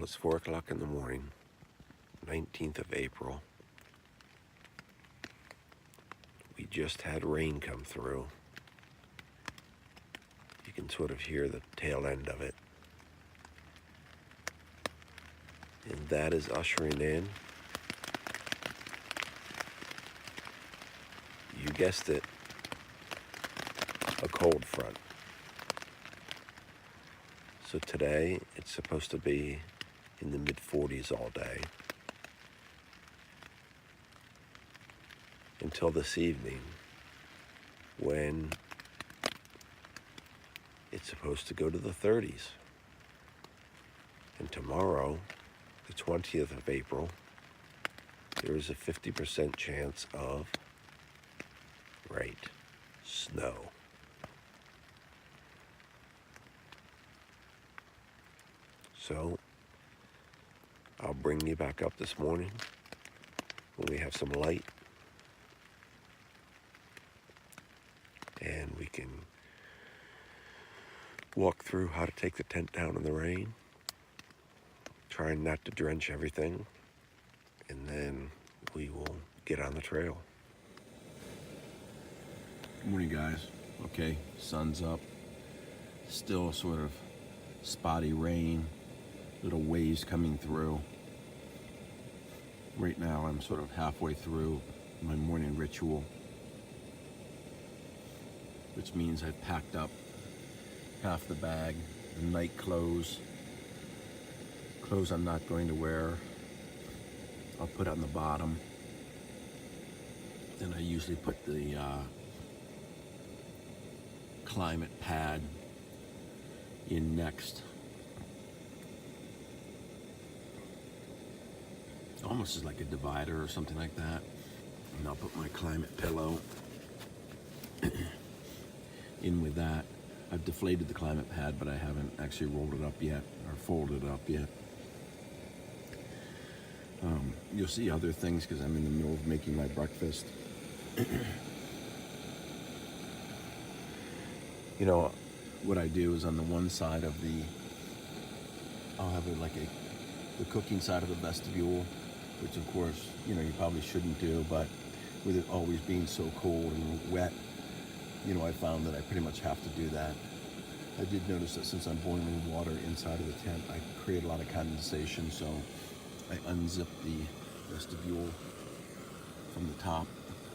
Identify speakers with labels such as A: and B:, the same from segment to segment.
A: It's 4 o'clock in the morning, 19th of April. We just had rain come through. You can sort of hear the tail end of it. And that is ushering in, you guessed it, a cold front. So today it's supposed to be in the mid-40s all day until this evening, when it's supposed to go to the 30s. And tomorrow, the 20th of April, there is a 50% chance of, right, snow. So I'll bring you back up this morning when we have some light, and we can walk through how to take the tent down in the rain, trying not to drench everything, and then we will get on the trail.
B: Good morning, guys. Okay, sun's up. Still sort of spotty rain, little waves coming through. Right now I'm sort of halfway through my morning ritual, which means I've packed up half the bag, the night clothes I'm not going to wear, I'll put on the bottom. Then I usually put the climate pad in next. Almost as like a divider or something like that. And I'll put my climate pillow in with that. I've deflated the climate pad, but I haven't actually rolled it up yet or folded it up yet. You'll see other things because I'm in the middle of making my breakfast. You know, what I do is on the one side of I'll have the cooking side of the vestibule, which of course, you probably shouldn't do, but with it always being so cold and wet, I found that I pretty much have to do that. I did notice that since I'm boiling water inside of the tent, I create a lot of condensation, so I unzip the vestibule from the top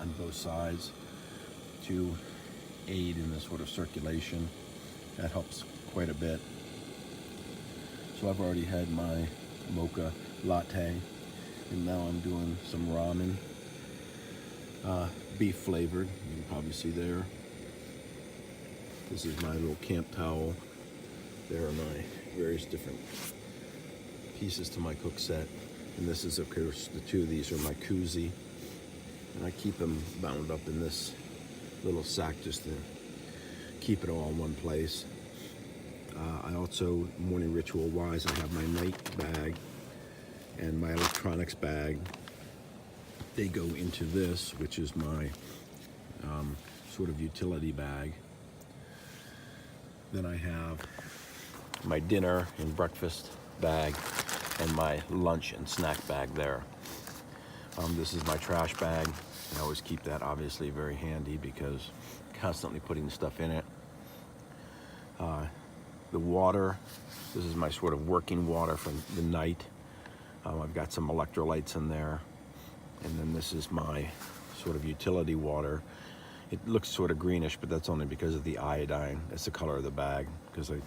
B: on both sides to aid in this sort of circulation. That helps quite a bit. So I've already had my mocha latte, and now I'm doing some ramen, beef flavored. You can probably see there. This is my little camp towel. There are my various different pieces to my cook set. And this is, of course, the two of these are my koozie. And I keep them bound up in this little sack just to keep it all in one place. I also, morning ritual wise, I have my night bag and my electronics bag. They go into this, which is my sort of utility bag. Then I have my dinner and breakfast bag and my lunch and snack bag there. This is my trash bag. I always keep that obviously very handy because constantly putting stuff in it. The water, this is my sort of working water from the night. I've got some electrolytes in there. And then this is my sort of utility water. It looks sort of greenish, but that's only because of the iodine. That's the color of the bag, because I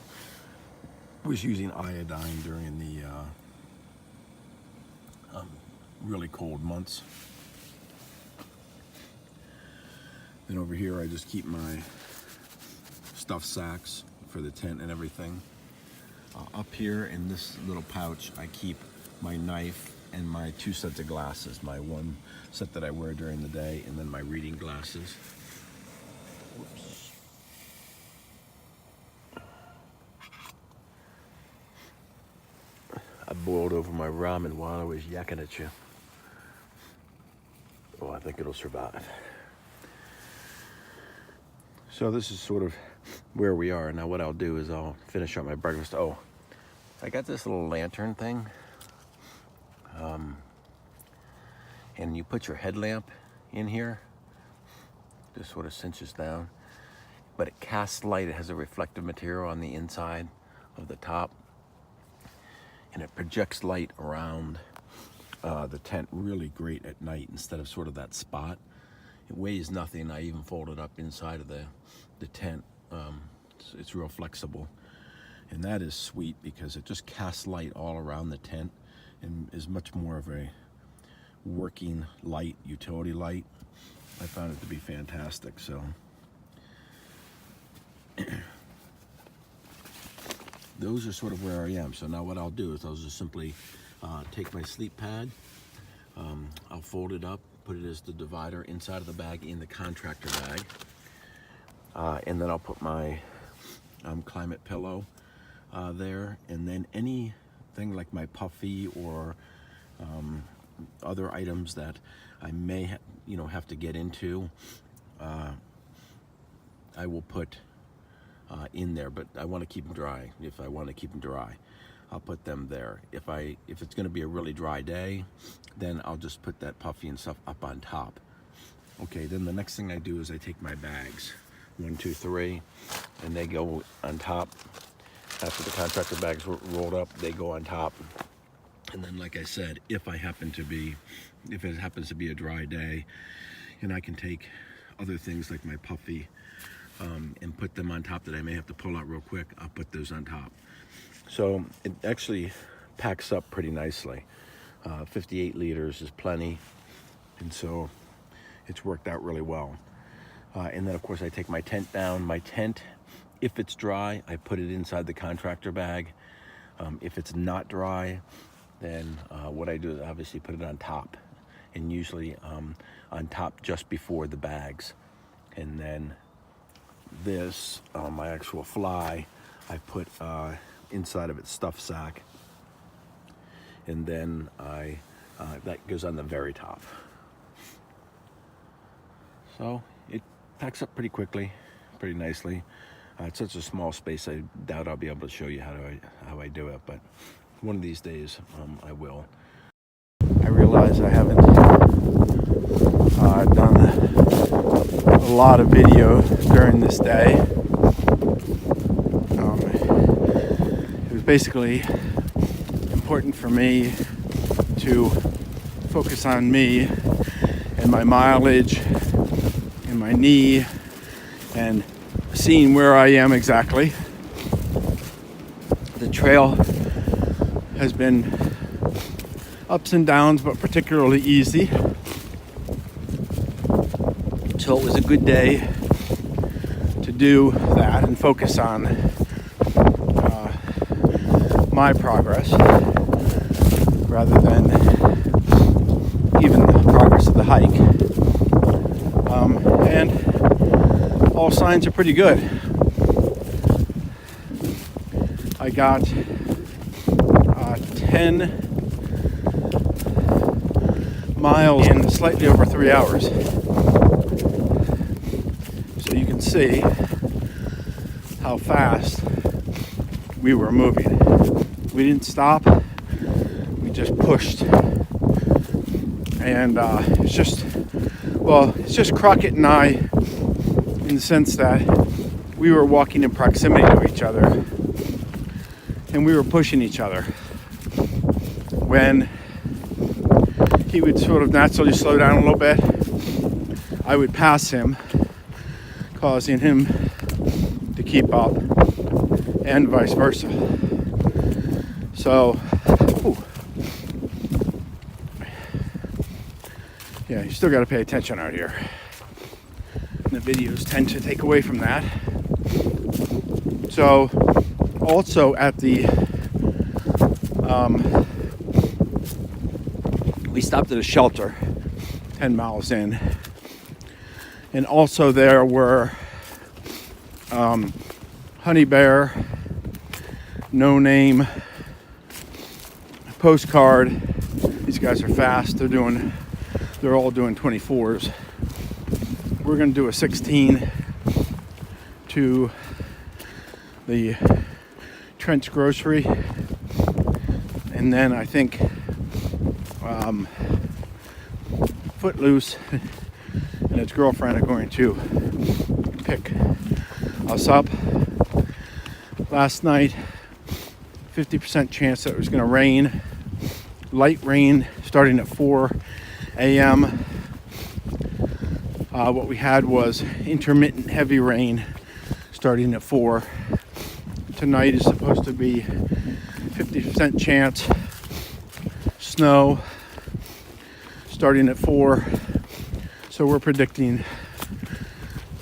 B: was using iodine during the really cold months. Then over here, I just keep my stuff sacks for the tent and everything. Up here in this little pouch, I keep my knife and my 2 sets of glasses. My one set that I wear during the day, and then my reading glasses. Whoops. I boiled over my ramen while I was yakking at you. Oh, I think it'll survive. So this is sort of where we are. Now what I'll do is I'll finish up my breakfast. Oh, I got this little lantern thing, and you put your headlamp in here. Just sort of cinches down, but it casts light. It has a reflective material on the inside of the top, and it projects light around the tent really great at night instead of sort of that spot. It weighs nothing. I even fold it up inside of the tent. It's real flexible, and that is sweet because it just casts light all around the tent and is much more of a working light, utility light. I found it to be fantastic. So those are sort of where I am. So now what I'll do is I'll just simply take my sleep pad, I'll fold it up, put it as the divider inside of the bag in the contractor bag, and then I'll put my climate pillow there, and then anything like my puffy or other items that I may have to get into, I will put in there, but I want to keep them dry. If I want to keep them dry, I'll put them there. If it's going to be a really dry day, then I'll just put that puffy and stuff up on top. Okay, then the next thing I do is I take my bags, 1, 2, 3, and they go on top. After the contractor bags were rolled up, they go on top. And then, like I said, if it happens to be a dry day, and I can take other things like my puffy and put them on top that I may have to pull out real quick, I'll put those on top. So it actually packs up pretty nicely. 58 liters is plenty, and so it's worked out really well. And then, of course, I take my tent down. My tent, if it's dry, I put it inside the contractor bag. If it's not dry, then what I do is obviously put it on top, and usually on top just before the bags. And then this, my actual fly, I put inside of its stuff sack, and then that goes on the very top. So it packs up pretty quickly, pretty nicely. It's such a small space, I doubt I'll be able to show you how I do it, but one of these days I will. I realize I haven't done a lot of video during this day. It was basically important for me to focus on me and my mileage and my knee and seeing where I am exactly. The trail has been ups and downs, but particularly easy. So it was a good day to do that and focus on my progress rather than even the progress of the hike. And all signs are pretty good. I got 10 miles in slightly over 3 hours. So you can see how fast we were moving. We didn't stop, we just pushed. And it's just Crockett and I, in the sense that we were walking in proximity to each other and we were pushing each other. When he would sort of naturally slow down a little bit, I would pass him, causing him to keep up, and vice versa. So, yeah, you still got to pay attention out here. And the videos tend to take away from that. So, also at the we stopped at a shelter 10 miles in, and also there were Honey Bear, No Name, Postcard. These guys are fast. They're all doing 24s. We're going to do a 16 to the Trent's Grocery
C: And then I think Footloose and his girlfriend are going to pick us up. Last night, 50% chance that it was going to rain. Light rain starting at 4 a.m. What we had was intermittent heavy rain starting at 4. Tonight is supposed to be 50% chance snow starting at 4. So we're predicting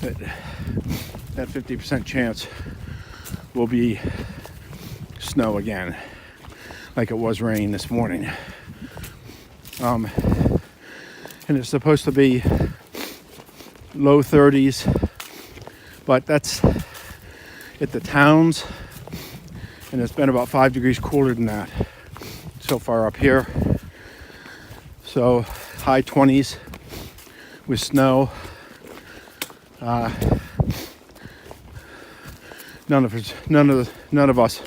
C: that 50% chance will be snow again, like it was rain this morning. And it's supposed to be low 30s, but that's at the towns, and it's been about 5 degrees cooler than that so far up here. So high 20s with snow. None of us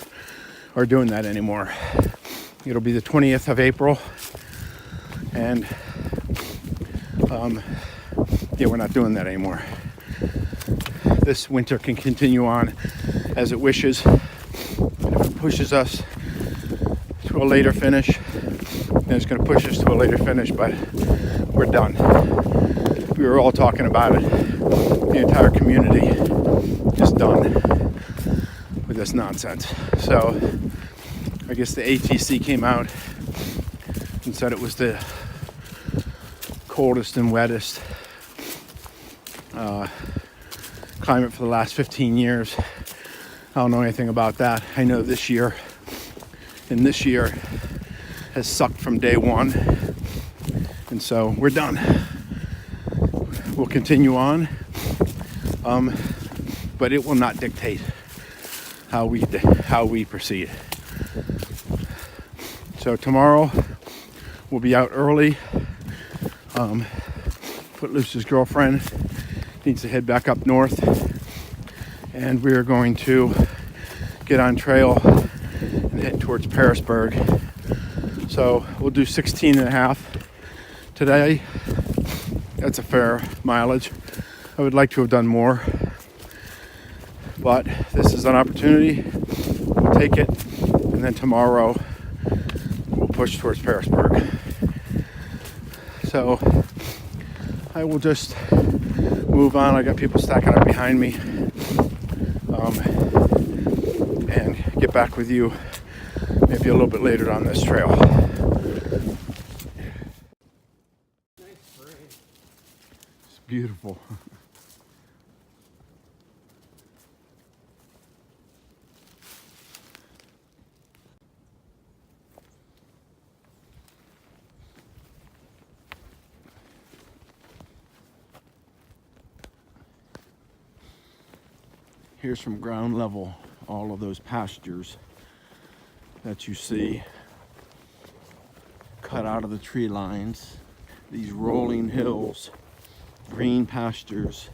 C: are doing that anymore. It'll be the 20th of April, and yeah, we're not doing that anymore. This winter can continue on as it wishes. And if it pushes us to a later finish, then it's going to push us to a later finish, but we're done. We were all talking about it. The entire community is done with this nonsense. So I guess the ATC came out and said it was the coldest and wettest climate for the last 15 years. I don't know anything about that. I know this year has sucked from day one, and so we're done. We'll continue on, but it will not dictate how we proceed. So tomorrow we'll be out early. Footloose's girlfriend needs to head back up north, and we are going to get on trail and head towards Pearisburg. So we'll do 16 and a half today. That's a fair mileage. I would like to have done more, but this is an opportunity. We'll take it, and then tomorrow we'll push towards Pearisburg. So I will just move on. I got people stacking up behind me, and get back with you maybe a little bit later on this trail. It's beautiful. Here's from ground level all of those pastures that you see cut out of the tree lines. These rolling hills, green pastures,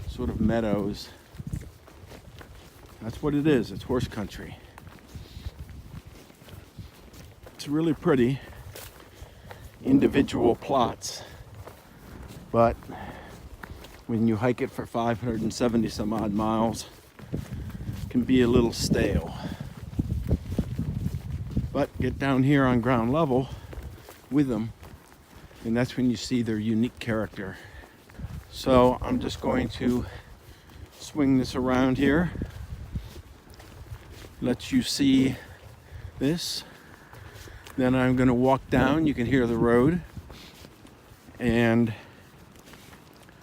C: sort of meadows. That's what it is. It's horse country. It's really pretty. Individual plots, but when you hike it for 570 some odd miles, it can be a little stale. But get down here on ground level with them, and that's when you see their unique character. So I'm just going to swing this around here, let you see this. Then I'm going to walk down. You can hear the road, and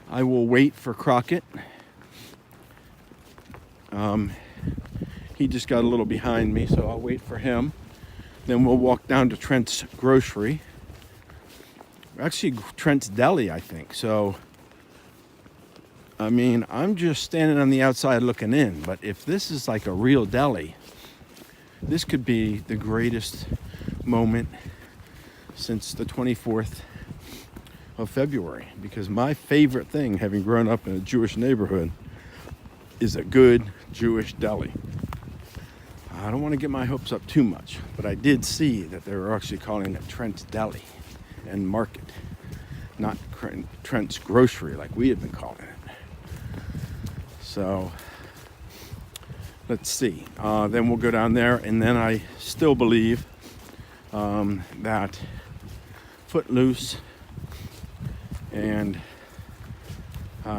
C: I will wait for Crockett. He just got a little behind me, so I'll wait for him. Then we'll walk down to Trent's grocery. Actually, Trent's deli, I think. So, I mean, I'm just standing on the outside looking in. But if this is like a real deli, this could be the greatest moment since the 24th of February, because my favorite thing, having grown up in a Jewish neighborhood, is a good Jewish deli. I don't want to get my hopes up too much, but I did see that they were actually calling it Trent's Deli and Market, not Trent's Grocery like we had been calling it. So let's see. Then we'll go down there, and then I still believe that Footloose and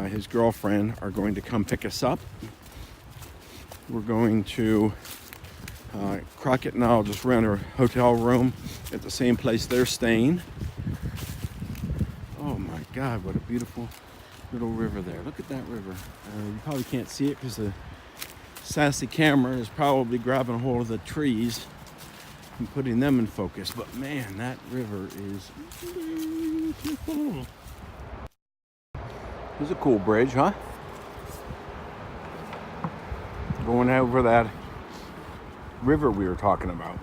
C: his girlfriend are going to come pick us up. We're going to Crockett and I'll just rent a hotel room at the same place they're staying. Oh my God, what a beautiful little river there. Look at that river. You probably can't see it because the sassy camera is probably grabbing a hold of the trees and putting them in focus. But man, that river is beautiful. This is a cool bridge, huh? Going over that river we were talking about.